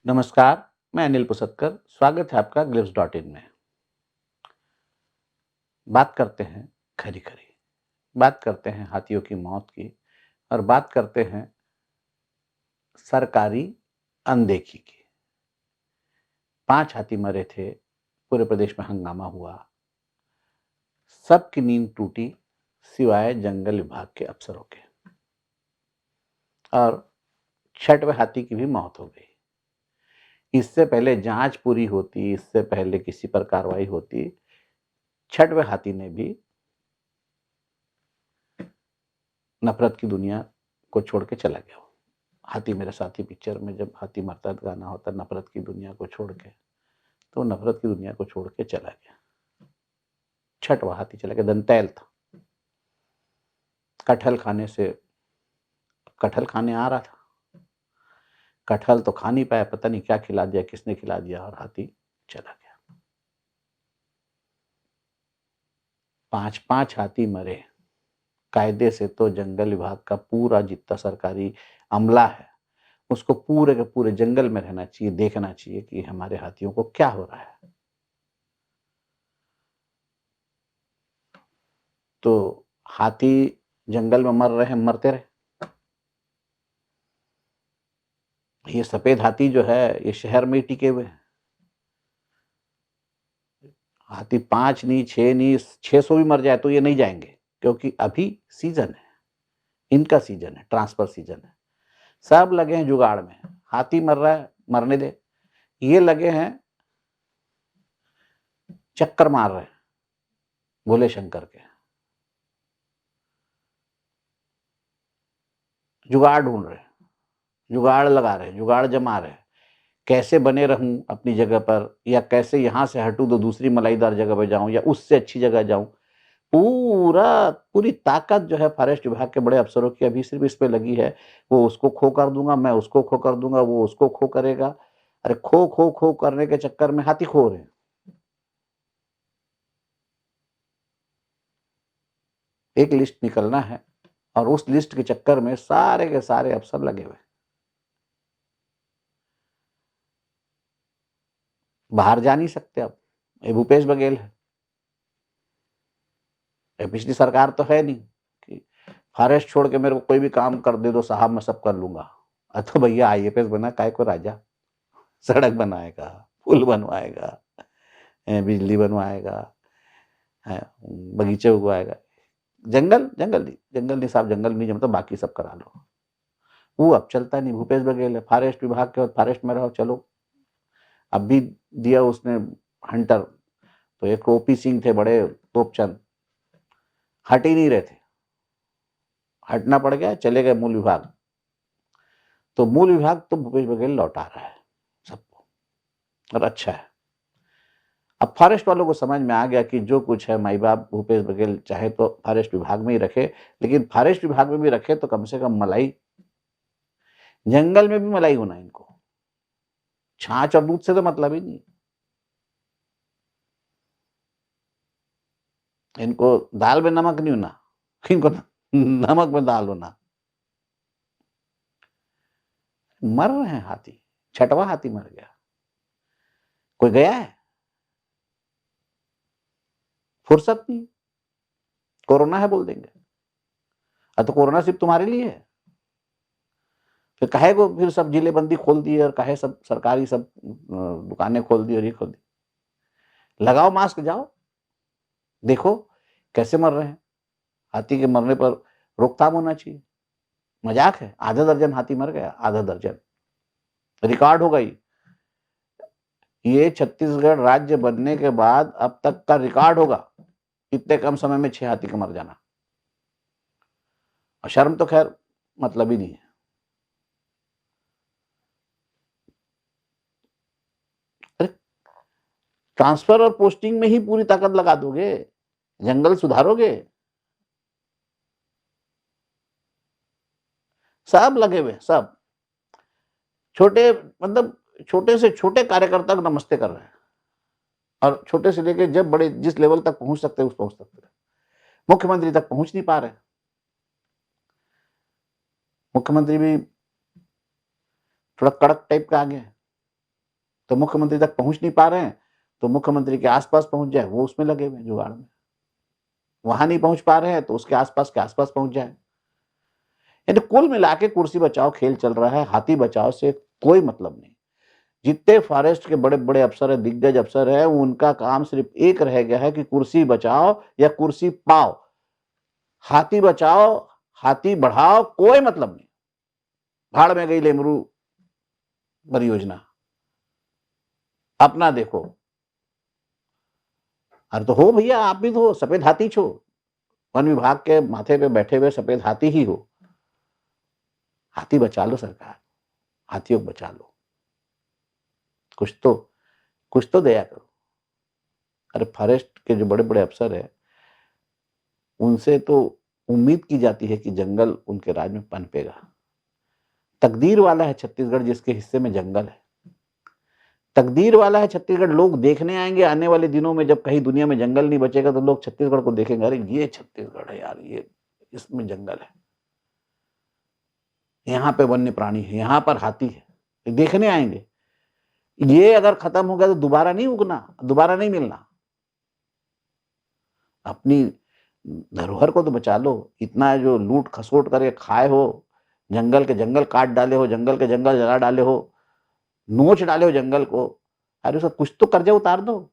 नमस्कार, मैं अनिल पुसतकर। स्वागत है आपका ग्लिप्स.इन में। बात करते हैं खरी-खरी, बात करते हैं हाथियों की मौत की और बात करते हैं सरकारी अनदेखी की। 5 हाथी मरे थे, पूरे प्रदेश में हंगामा हुआ। सबकी नींद टूटी, सिवाय जंगल विभाग के अफसरों के। और 6वें हाथी की भी मौत हो गई। इससे पहले जांच पूरी होती, इससे पहले किसी पर कार्रवाई होती, 6वें हाथी ने भी नफरत की दुनिया को छोड़ के चला गया। हाथी मेरे साथी पिक्चर में जब हाथी मरता तो गाना होता नफरत की दुनिया को छोड़ के, तो नफरत की दुनिया को छोड़ के चला गया। 6वां हाथी चला गया। दंतैल था, कटहल खाने आ रहा था। कटहल तो खा नहीं पाया, पता नहीं क्या खिला दिया, किसने खिला दिया, और हाथी चला गया। 5-5 हाथी मरे। कायदे से तो जंगल विभाग का पूरा जितना सरकारी अमला है, उसको पूरे के पूरे जंगल में रहना चाहिए, देखना चाहिए कि हमारे हाथियों को क्या हो रहा है। तो हाथी जंगल में मर रहे हैं, मरते रहे। ये सफेद हाथी जो है, ये शहर में ही टिके हुए हैं। हाथी 5 नहीं, 6 नहीं, 600 भी मर जाए तो ये नहीं जाएंगे, क्योंकि अभी सीजन है, इनका सीजन है, ट्रांसफर सीजन है। सब लगे हैं जुगाड़ में। हाथी मर रहा है, मरने दे। ये लगे हैं चक्कर मार रहे हैं भोले शंकर के, जुगाड़ ढूंढ रहे हैं, जुगाड़ लगा रहे हैं, जुगाड़ जमा रहे हैं। कैसे बने रहूं अपनी जगह पर, या कैसे यहां से हटूं तो दूसरी मलाईदार जगह पर जाऊं, या उससे अच्छी जगह जाऊं। पूरी ताकत जो है फॉरेस्ट विभाग के बड़े अफसरों की अभी सिर्फ इस पे लगी है। वो उसको खो कर दूंगा, मैं उसको खो कर दूंगा, वो उसको खो करेगा। अरे खो खो खो करने के चक्कर में हाथी खो रहे हैं। एक लिस्ट निकलना है, और उस लिस्ट के चक्कर में सारे के सारे अफसर लगे हुए। बाहर जा नहीं सकते अब। ये भूपेश बघेल है, ये पिछली सरकार तो है नहीं कि फॉरेस्ट छोड़ के मेरे को कोई भी काम कर दे दो साहब, मैं सब कर लूंगा। तो भैया आईएफएस बना काय को राजा, सड़क बनाएगा, पुल बनवाएगा, बिजली बनवाएगा, बगीचे उगवाएगा। जंगल नहीं साहब, जंगल नहीं जमता, बाकी सब करा लो। वो अब चलता नहीं। भूपेश बघेल है, फॉरेस्ट विभाग के, फॉरेस्ट में रहो, चलो। अब भी दिया उसने हंटर, तो एक ओपी सिंह थे, बड़े तोपचंद, हट ही नहीं रहे थे। हटना पड़ गया, चले गए मूल विभाग। तो मूल विभाग तो भूपेश बघेल लौटा रहा है सबको, और अच्छा है। अब फॉरेस्ट वालों को समझ में आ गया कि जो कुछ है, माई बाप भूपेश बघेल चाहे तो फॉरेस्ट विभाग में ही रखे, लेकिन फॉरेस्ट विभाग में भी रखे तो कम से कम मलाई, जंगल में भी मलाई होना इनको। छाछ और दूध से तो मतलब ही नहीं। इनको दाल में नमक नहीं होना, इनको नमक में दाल होना। मर रहे हैं हाथी। 6वां हाथी मर गया। कोई गया है? फुर्सत नहीं। कोरोना है बोल देंगे। तो कोरोना सिर्फ तुम्हारे लिए है। फिर काहे को फिर सब जिलेबंदी खोल दी, और काहे सब सरकारी सब दुकानें खोल दी, और ये खोल दी। लगाओ मास्क, जाओ देखो कैसे मर रहे हैं। हाथी के मरने पर रोकथाम होना चाहिए। मजाक है? आधा दर्जन हाथी मर गया, आधा दर्जन। रिकॉर्ड हो गई। ये छत्तीसगढ़ राज्य बनने के बाद अब तक का रिकॉर्ड होगा, इतने कम समय में 6 हाथी का मर जाना। और शर्म तो खैर मतलब ही नहीं है। अरे ट्रांसफर और पोस्टिंग में ही पूरी ताकत लगा दोगे, जंगल सुधारोगे? सब लगे हुए, सब छोटे, मतलब छोटे से छोटे कार्यकर्ता को नमस्ते कर रहे हैं, और छोटे से लेके जब बड़े जिस लेवल तक पहुंच सकते हैं उस पहुंच सकते हैं। मुख्यमंत्री तक पहुंच नहीं पा रहे। मुख्यमंत्री भी थोड़ा कड़क टाइप का आ गया है। तो मुख्यमंत्री तक पहुंच नहीं पा रहे हैं तो मुख्यमंत्री के आसपास पहुंच जाए, वो उसमें लगे हुए हैं जुगाड़ में। वहां नहीं पहुंच पा रहे हैं तो उसके आसपास के आसपास पहुंच जाए। यानी कुल मिला के कुर्सी बचाओ खेल चल रहा है, हाथी बचाओ से कोई मतलब नहीं। जितने फॉरेस्ट के बड़े बड़े अफसर है, दिग्गज अफसर है, उनका काम सिर्फ एक रह गया है कि कुर्सी बचाओ या कुर्सी पाओ। हाथी बचाओ, हाथी बढ़ाओ, कोई मतलब नहीं। भाड़ में गई लेमरू परियोजना, अपना देखो। अरे तो हो भैया, आप भी तो सफेद हाथी छो, वन विभाग के माथे पे बैठे हुए सफेद हाथी ही हो। हाथी बचा लो सरकार, हाथियों को बचा लो, कुछ तो दया करो। अरे फॉरेस्ट के जो बड़े बड़े अफसर है उनसे तो उम्मीद की जाती है कि जंगल उनके राज में पनपेगा। तकदीर वाला है छत्तीसगढ़ जिसके हिस्से में जंगल है, तकदीर वाला है छत्तीसगढ़। लोग देखने आएंगे आने वाले दिनों में, जब कहीं दुनिया में जंगल नहीं बचेगा तो लोग छत्तीसगढ़ को देखेंगे, अरे ये छत्तीसगढ़ है यार, ये इसमें जंगल है, यहाँ पे वन्य प्राणी है, यहाँ पर हाथी है, देखने आएंगे। ये अगर खत्म हो गया तो दोबारा नहीं उगना, दोबारा नहीं मिलना। अपनी धरोहर को तो बचा लो। इतना जो लूट खसोट करके खाए हो, जंगल के जंगल काट डाले हो, जंगल के जंगल जला डाले हो, नोच डाले हो जंगल को, अरे उसका कुछ तो कर्जा उतार दो।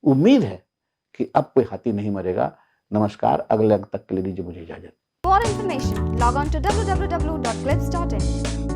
उम्मीद है कि अब कोई हाथी नहीं मरेगा। नमस्कार, अगले अंक तक के लिए दीजिए मुझे इजाजत। For more information, log on to www.clips.in.